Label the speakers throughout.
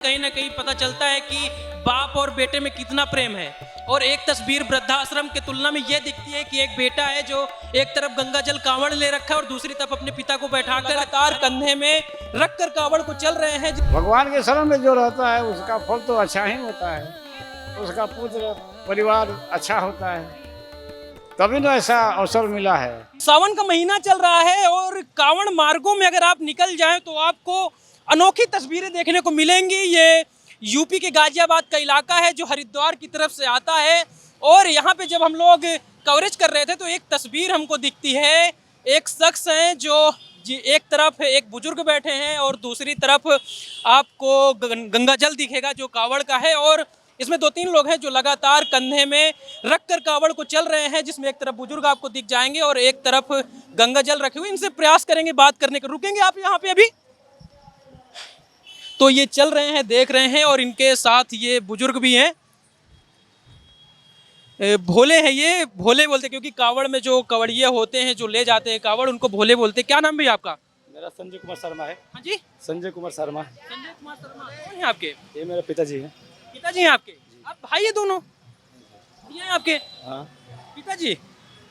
Speaker 1: कहीं ना कहीं पता चलता है कि बाप और बेटे में कितना प्रेम है। और एक तस्वीर वृद्धाश्रम के तुलना में यह दिखती है कि एक बेटा है जो एक तरफ गंगा जल कांवड़ ले रखा है और दूसरी तरफ अपने पिता को बैठाकर लगातार कंधे में रख कर कांवड़ को चल रहे हैं।
Speaker 2: भगवान के शरण में जो रहता है उसका फल तो अच्छा ही होता है, उसका पुत्र परिवार अच्छा होता है, तभी तो ऐसा अवसर मिला है।
Speaker 1: सावन का महीना चल रहा है और कांवड़ मार्गों में अगर आप निकल जाएं तो आपको अनोखी तस्वीरें देखने को मिलेंगी। ये यूपी के गाजियाबाद का इलाका है जो हरिद्वार की तरफ से आता है। और यहाँ पे जब हम लोग कवरेज कर रहे थे तो एक तस्वीर हमको दिखती है। एक शख्स है जो एक तरफ एक बुजुर्ग बैठे हैं और दूसरी तरफ आपको गंगा जल दिखेगा जो कांवड़ का है। और इसमें 2-3 लोग हैं जो लगातार कंधे में रख कर कांवड़ को चल रहे हैं, जिसमें एक तरफ बुजुर्ग आपको दिख जाएंगे और एक तरफ गंगा जल रखे हुए। इनसे प्रयास करेंगे बात करने का। रुकेंगे आप यहाँ पे अभी? तो ये चल रहे हैं, देख रहे हैं और इनके साथ ये बुजुर्ग भी हैं। भोले हैं, ये भोले बोलते क्योंकि कांवड़ में जो कवड़िये होते हैं जो ले जाते हैं कांवड़, उनको भोले बोलते। क्या नाम भैया आपका?
Speaker 3: मेरा संजय कुमार शर्मा है।
Speaker 1: हाँ जी,
Speaker 3: संजय कुमार शर्मा।
Speaker 1: संजय कुमार शर्मा कौन है आपके?
Speaker 3: ये मेरे पिताजी हैं।
Speaker 1: पिताजी हैं आपके? आप भाई है दोनों? ये हैं आपके
Speaker 3: हाँ,
Speaker 1: पिताजी?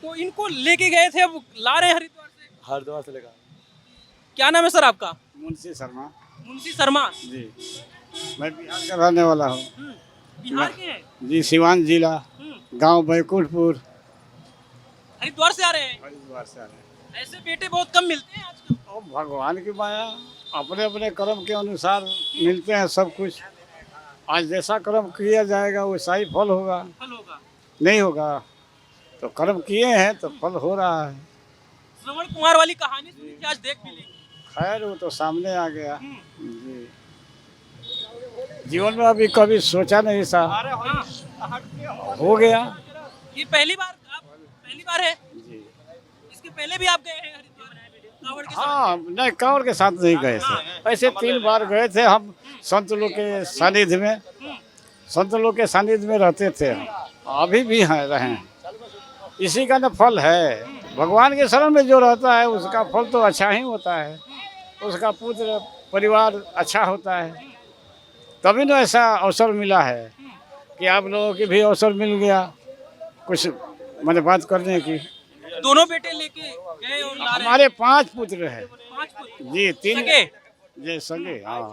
Speaker 1: तो इनको लेके गए थे, अब ला रहे हैं हरिद्वार से।
Speaker 3: हरिद्वार से लेकर।
Speaker 1: क्या नाम है सर आपका?
Speaker 2: मुंशी शर्मा
Speaker 1: मुंशी शर्मा।
Speaker 2: जी, मैं बिहार का रहने वाला हूँ।
Speaker 1: बिहार के हैं?
Speaker 2: जी, सिवान जिला, गांव बैकुंठपुर।
Speaker 1: हरिद्वार से आ रहे हैं?
Speaker 2: हरिद्वार से आ रहे हैं।
Speaker 1: ऐसे बेटे बहुत कम मिलते हैं आजकल।
Speaker 2: और भगवान की माया, अपने अपने कर्म के अनुसार मिलते हैं सब कुछ। आज जैसा कर्म किया जाएगा वैसा ही फल होगा।
Speaker 1: फल होगा।
Speaker 2: नहीं होगा तो कर्म किए हैं तो फल हो रहा है।
Speaker 1: श्रवण कुमार वाली कहानी सुनी थी, आज देख भी लेंगे।
Speaker 2: खैर वो तो सामने आ गया। जी, जीवन में अभी कभी सोचा नहीं था, हो गया।
Speaker 1: ये पहली बार आप पहली बार है?
Speaker 2: जी,
Speaker 1: इसके पहले भी आप गए हैं हरिद्वार कांवड़ के साथ?
Speaker 2: हाँ, नहीं कांवड़ के साथ नहीं गए थे, ऐसे 3 बार गए थे हम। संत लोग के सानिध्य में, संत लोग के सानिध्य में रहते थे, अभी भी हैं रहे। इसी का न फल है। भगवान के शरण में जो रहता है उसका फल तो अच्छा ही होता है, उसका पुत्र परिवार अच्छा होता है, तभी तो ऐसा अवसर मिला है कि आप लोगों की भी अवसर मिल गया कुछ मैंने बात करने की।
Speaker 1: दोनों बेटे लेके गए और ला रहे हैं?
Speaker 2: हमारे 5 पुत्र हैं।
Speaker 1: 5 पुत्र?
Speaker 2: जी, 3
Speaker 1: सगे?
Speaker 2: जी सगे। हाँ,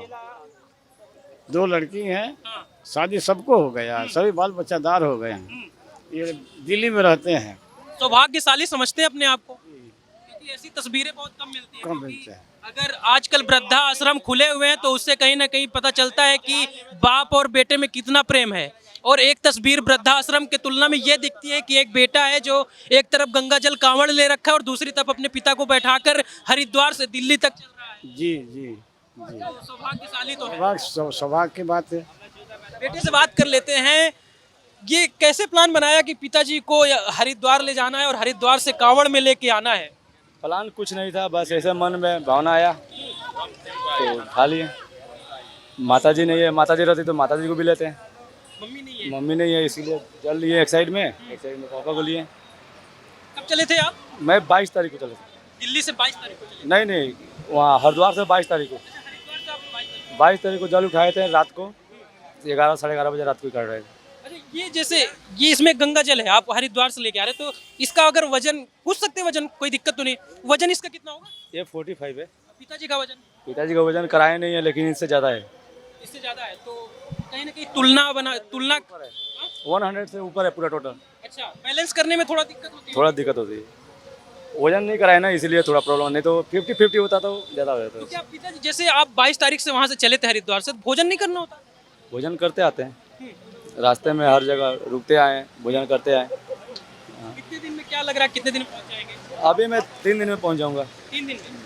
Speaker 2: 2 लड़की हैं,
Speaker 1: हाँ।
Speaker 2: शादी सबको हो गया, सभी बाल बच्चादार हो गए हैं। ये दिल्ली में रहते हैं।
Speaker 1: सौभाग्यशाली समझते हैं अपने आप को, क्योंकि ऐसी तस्वीरें बहुत कम मिलती हैं।
Speaker 2: कम
Speaker 1: क्योंकि
Speaker 2: मिलते हैं।
Speaker 1: अगर आजकल वृद्धा आश्रम खुले हुए हैं तो उससे कहीं ना कहीं पता चलता है कि बाप और बेटे में कितना प्रेम है। और एक तस्वीर वृद्धा आश्रम के तुलना में यह दिखती है कि एक बेटा है जो एक तरफ गंगा जल कांवड़ ले रखा है और दूसरी तरफ अपने पिता को बैठाकर हरिद्वार से दिल्ली तक चल रहा है।
Speaker 2: जी जी जी,
Speaker 1: तो सौभाग्यशाली तो है।
Speaker 2: सौभाग्य की बात है।
Speaker 1: बेटे से बात कर लेते हैं। ये कैसे प्लान बनाया कि पिताजी को हरिद्वार ले जाना है और हरिद्वार से कांवड़ में लेके आना है?
Speaker 3: प्लान कुछ नहीं था, बस ऐसे मन में भावना आया तो खा लिए। माताजी नहीं है, माताजी रहती तो माताजी को भी लेते हैं।
Speaker 1: मम्मी नहीं है?
Speaker 3: मम्मी नहीं है, इसीलिए चल लिए एक साइड में पापा को लिए।
Speaker 1: कब चले थे आप?
Speaker 3: मैं 22 तारीख को चले था।
Speaker 1: दिल्ली से 22 तारीख को चले?
Speaker 3: नहीं, वहाँ हरिद्वार से 22 तारीख को।
Speaker 1: हरिद्वार से आप 22 तारीख?
Speaker 3: 22 तारीख को जल उठाए थे रात को, 11 साढ़े 11 बजे रात को कर रहे थे।
Speaker 1: अरे ये जैसे ये इसमें गंगा जल है, आप हरिद्वार से लेके आ रहे हैं, तो इसका अगर वजन पूछ सकते हैं? वजन कोई दिक्कत तो नहीं? वजन इसका कितना होगा?
Speaker 3: ये 45 है।
Speaker 1: पिताजी का वजन?
Speaker 3: पिताजी का वजन कराए नहीं है, लेकिन इससे ज़्यादा है।
Speaker 1: इससे ज्यादा है तो कहीं ना कहीं तुलना
Speaker 3: 100 से ऊपर है पूरा टोटल।
Speaker 1: अच्छा, बैलेंस करने में थोड़ा दिक्कत होती है?
Speaker 3: थोड़ा दिक्कत होती है, वजन नहीं कराए ना, इसीलिए थोड़ा प्रॉब्लम। नहीं तो 50-50 होता तो ज़्यादा हो
Speaker 1: तो
Speaker 3: जाता।
Speaker 1: क्या पिताजी जैसे आप 22 तारीख से वहाँ से चले थे हरिद्वार से, भोजन नहीं करना होता?
Speaker 3: भोजन करते आते हैं, रास्ते में हर जगह रुकते आए, भोजन करते आए।
Speaker 1: कितने दिन में क्या लग रहा है, कितने दिन में पहुँच जाएंगे?
Speaker 3: अभी मैं 3 दिन में पहुंच जाऊंगा।
Speaker 1: 3 दिन में?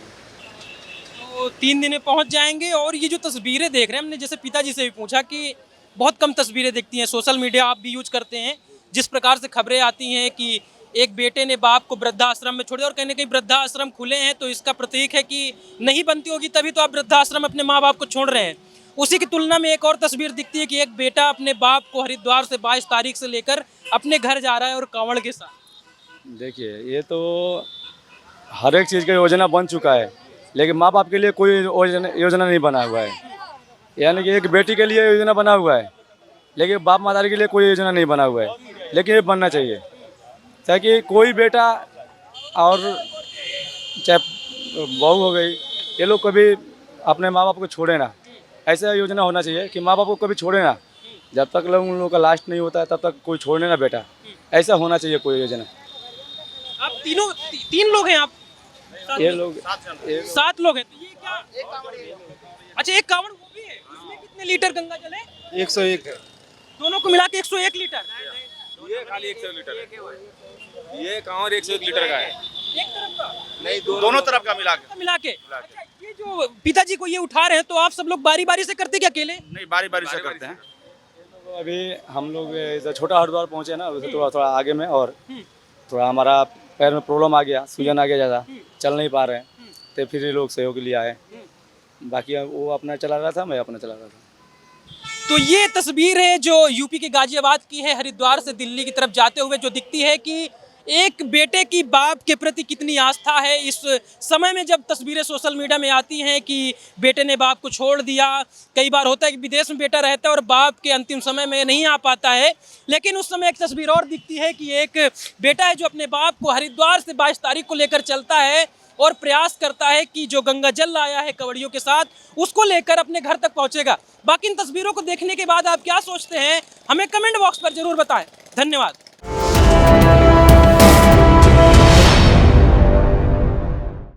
Speaker 1: तो 3 दिन में पहुँच जाएंगे। और ये जो तस्वीरें देख रहे हैं, हमने जैसे पिताजी से भी पूछा कि बहुत कम तस्वीरें दिखती हैं, सोशल मीडिया आप भी यूज करते हैं, जिस प्रकार से खबरें आती हैं कि एक बेटे ने बाप को वृद्धाश्रम में छोड़ दिया और कहीं ना कहीं वृद्धाश्रम खुले हैं तो इसका प्रतीक है कि नहीं बनती होगी तभी तो आप वृद्धाश्रम अपने माँ बाप को छोड़ रहे हैं। उसी की तुलना में एक और तस्वीर दिखती है कि एक बेटा अपने बाप को हरिद्वार से 22 तारीख से लेकर अपने घर जा रहा है और कांवड़ के साथ।
Speaker 3: देखिए, ये तो हर एक चीज़ का योजना बन चुका है, लेकिन माँ बाप के लिए कोई योजना नहीं बना हुआ है। यानी कि एक बेटी के लिए योजना बना हुआ है, लेकिन बाप माता के लिए कोई योजना नहीं बना हुआ है, लेकिन ये बनना चाहिए ताकि कोई बेटा और चाहे बहू हो गई, ये लोग कभी अपने माँ बाप को छोड़े ना। ऐसा योजना होना चाहिए कि माँ बाप को कभी छोड़े ना, जब तक लोग उन लोगों का लास्ट नहीं होता है तब तक कोई छोड़ने ना बेटा। ऐसा होना चाहिए कोई योजना।
Speaker 1: आप तीन लोग हैं आप?
Speaker 3: ये लोग
Speaker 1: 7 लोग हैं, तो ये क्या? अच्छा, एक कावड़ वो भी है, इसमें कितने लीटर गंगा जल है?
Speaker 4: 101 है।
Speaker 1: दोनों को मिला के 101 लीटर।
Speaker 4: ये खाली 101 लीटर है। ये कांवर 101 लीटर का है।
Speaker 1: एक तरफ का
Speaker 4: नहीं, दोनों तरफ का मिला के।
Speaker 1: मिला के। अच्छा, ये जो पिताजी को ये उठा रहे हैं, तो आप सब लोग बारी बारी से करते क्या अकेले?
Speaker 4: नहीं, बारी बारी से करते हैं।
Speaker 3: अभी हम लोग इधर छोटा हरिद्वार पहुँचे ना, उसे थोड़ा आगे में, और थोड़ा हमारा पैर में प्रॉब्लम आ गया, सूजन आ गया ज़्यादा, चल नहीं पा रहे हैं, तो फिर ये लोग सहयोग के लिए आए। बाकी वो अपना चला रहा था, मैं अपना चला रहा था।
Speaker 1: तो ये तस्वीर है जो यूपी के गाजियाबाद की है, हरिद्वार से दिल्ली की तरफ जाते हुए, जो दिखती है कि एक बेटे की बाप के प्रति कितनी आस्था है। इस समय में जब तस्वीरें सोशल मीडिया में आती हैं कि बेटे ने बाप को छोड़ दिया, कई बार होता है कि विदेश में बेटा रहता है और बाप के अंतिम समय में नहीं आ पाता है, लेकिन उस समय एक तस्वीर और दिखती है कि एक बेटा है जो अपने बाप को हरिद्वार से 22 तारीख को लेकर चलता है और प्रयास करता है कि जो गंगा जल लाया है कवड़ियों के साथ, उसको लेकर अपने घर तक पहुंचेगा। बाकी इन तस्वीरों को देखने के बाद आप क्या सोचते हैं, हमें कमेंट बॉक्स पर जरूर बताएं। धन्यवाद।